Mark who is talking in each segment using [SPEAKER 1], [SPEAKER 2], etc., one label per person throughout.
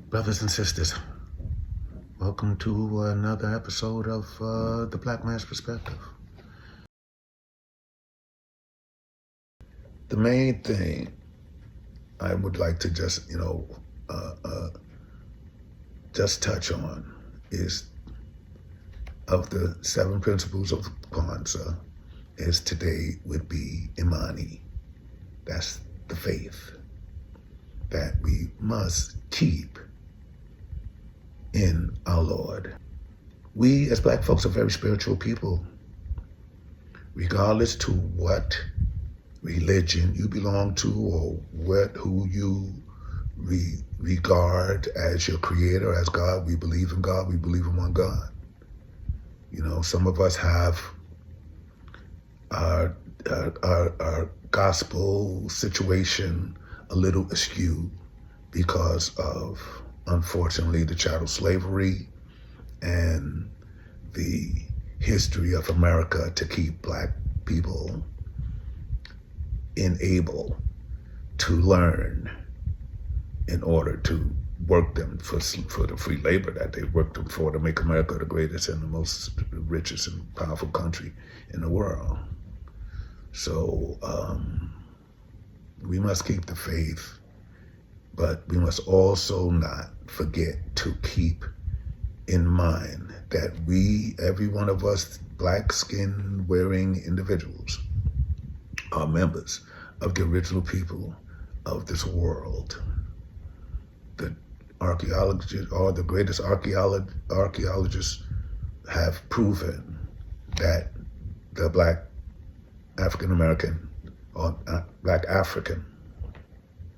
[SPEAKER 1] Brothers and sisters, welcome to another episode of The Black Man's Perspective. The main thing I would like to just touch on is, of the 7 principles of Kwanzaa, is today would be Imani. That's the faith that we must keep in our Lord. We as Black folks are very spiritual people, regardless to what religion you belong to or who you regard as your creator, as God. We believe in God. We believe in one God. You know, some of us have our gospel situation a little askew because of, unfortunately, the chattel slavery and the history of America to keep Black people unable to learn in order to work them for the free labor that they worked them for, to make America the greatest and the most richest and powerful country in the world. So we must keep the faith, but we must also not forget to keep in mind that we, every one of us, Black skin wearing individuals, are members of the original people of this world. The archaeologists, or the greatest archaeologists, have proven that the Black African American or Black African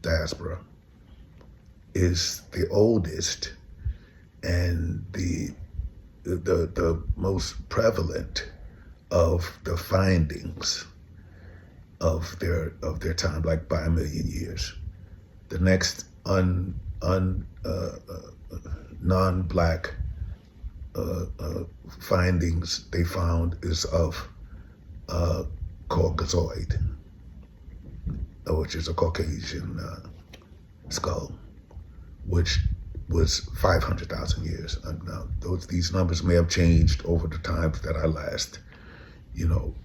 [SPEAKER 1] diaspora is the oldest and the most prevalent of the findings of their time, like by a million years. The next non-Black findings they found is of Caucasoid, which is a Caucasian skull, which was 500,000 years. Now, these numbers may have changed over the times that I last,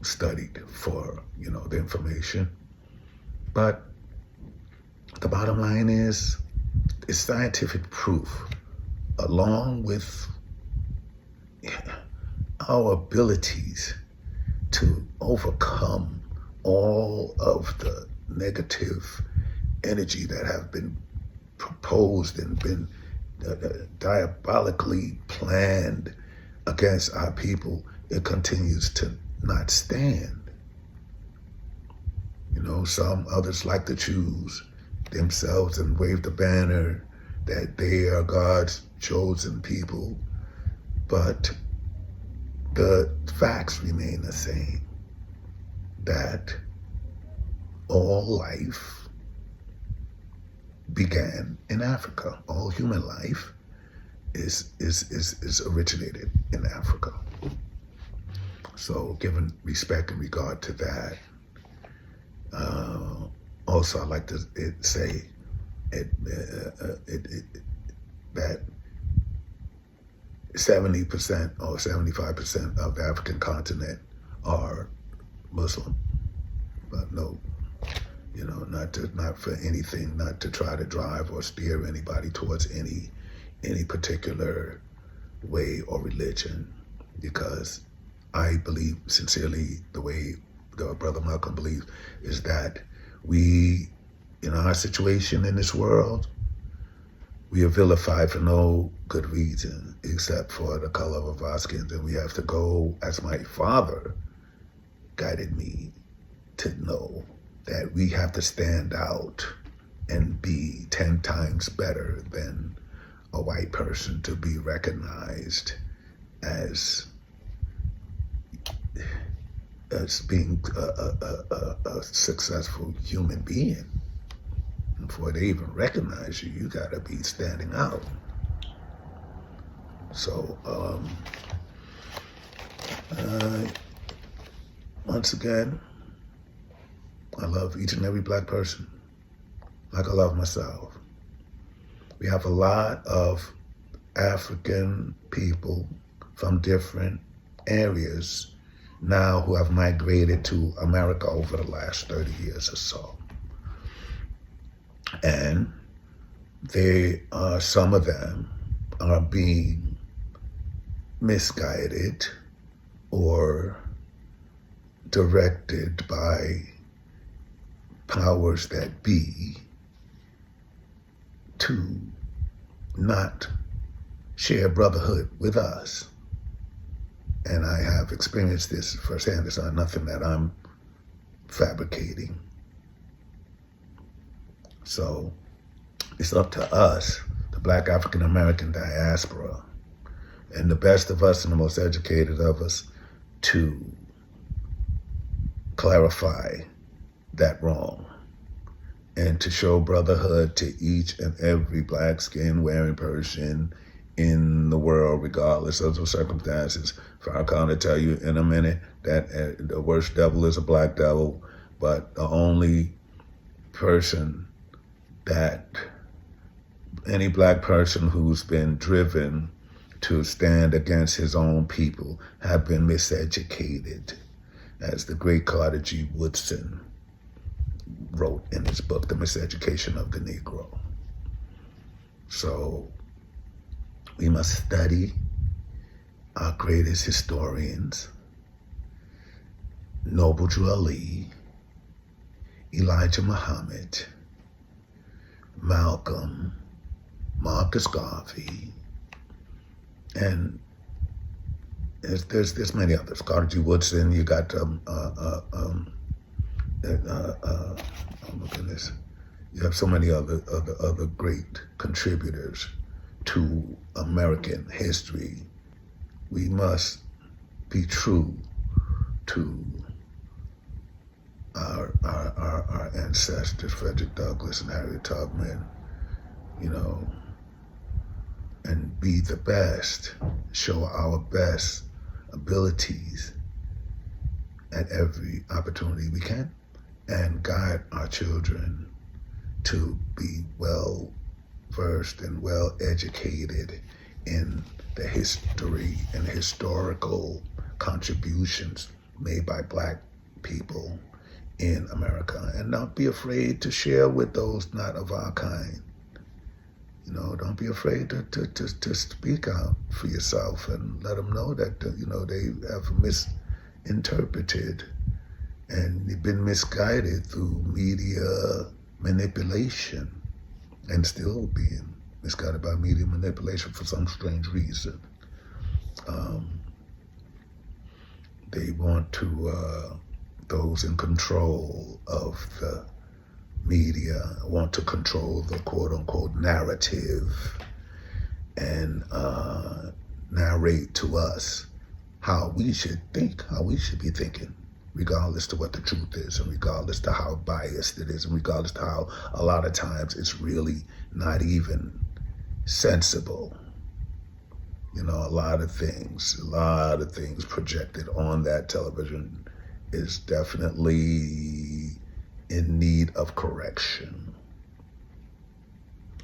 [SPEAKER 1] studied for, the information. But the bottom line is scientific proof, along with our abilities to overcome all of the negative energy that have been proposed and been diabolically planned against our people. It continues to not stand. Some others like to choose themselves and wave the banner that they are God's chosen people, but the facts remain the same, that all life began in Africa. All human life is originated in Africa. So, given respect and regard to that, also I like to say that 70% or 75% of the African continent are Muslim. But no, not for anything, not to try to drive or steer anybody towards any particular way or religion, because I believe sincerely, the way the Brother Malcolm believes, is that we, in our situation in this world, we are vilified for no good reason except for the color of our skins. And we have to go, as my father guided me to know, that we have to stand out and be 10 times better than a white person to be recognized as being a successful human being. Before they even recognize you, you gotta be standing out. So, once again, I love each and every Black person like I love myself. We have a lot of African people from different areas now who have migrated to America over the last 30 years or so. And some of them are being misguided or directed by powers that be to not share brotherhood with us. And I have experienced this firsthand. It's not nothing that I'm fabricating. So it's up to us, the Black African American diaspora, and the best of us and the most educated of us, to clarify that wrong and to show brotherhood to each and every black skin wearing person in the world, regardless of the circumstances. Farrakhan will tell you in a minute that the worst devil is a black devil, but the only person that any black person who's been driven to stand against his own people have been miseducated, as the great Carter G. Woodson wrote in his book, The Miseducation of the Negro. So we must study our greatest historians, Noble Drew Ali, Elijah Muhammad, Malcolm, Marcus Garvey, and there's many others. Carter G. Woodson. You got look at this. You have so many other great contributors to American history. We must be true to our ancestors, Frederick Douglass and Harriet Tubman, and be the best, show our best abilities at every opportunity we can, and guide our children to be well versed and well educated in the history and historical contributions made by black people in America, and not be afraid to share with those not of our kind. Don't be afraid to speak out for yourself and let them know that, they have misinterpreted and they've been misguided through media manipulation, and still being misguided by media manipulation for some strange reason. They want to, those in control of the media want to control the quote-unquote narrative and narrate to us how we should think, how we should be thinking, regardless to what the truth is, and regardless to how biased it is, and regardless to how a lot of times it's really not even sensible. A lot of things projected on that television is definitely in need of correction,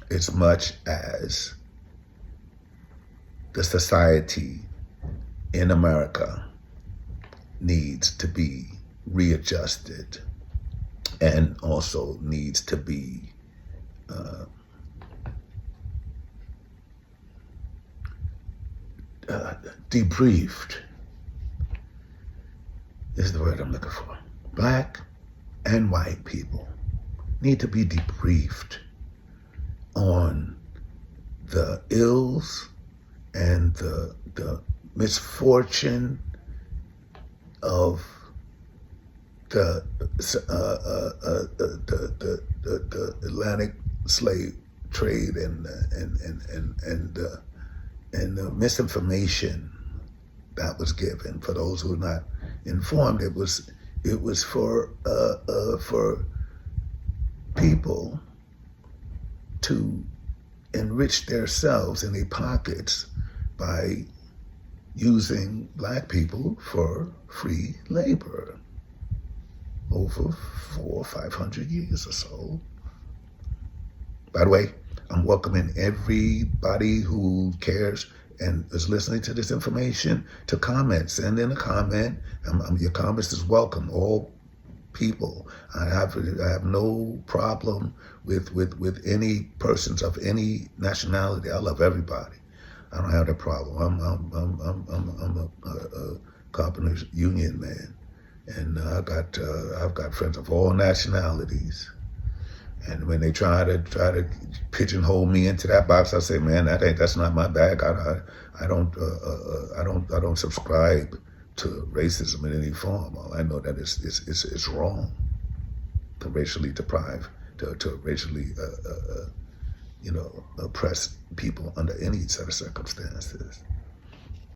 [SPEAKER 1] as much as the society in America needs to be readjusted and also needs to be debriefed, is the word I'm looking for. Black and white people need to be debriefed on the ills and the misfortune of the Atlantic slave trade and the misinformation that was given. For those who are not informed, it was for people to enrich themselves in their pockets by using black people for free labor over 400 or 500 years or so. By the way, I'm welcoming everybody who cares and is listening to this information to comment. Send in a comment. Your comments is welcome. All people. I have no problem with any persons of any nationality. I love everybody. I don't have that problem. I'm a carpenters union man, and I've got friends of all nationalities. And when they try to pigeonhole me into that box, I say, man, that's not my bag. I don't subscribe to racism in any form. All I know that it's wrong to racially deprive, to racially oppress people under any set of circumstances.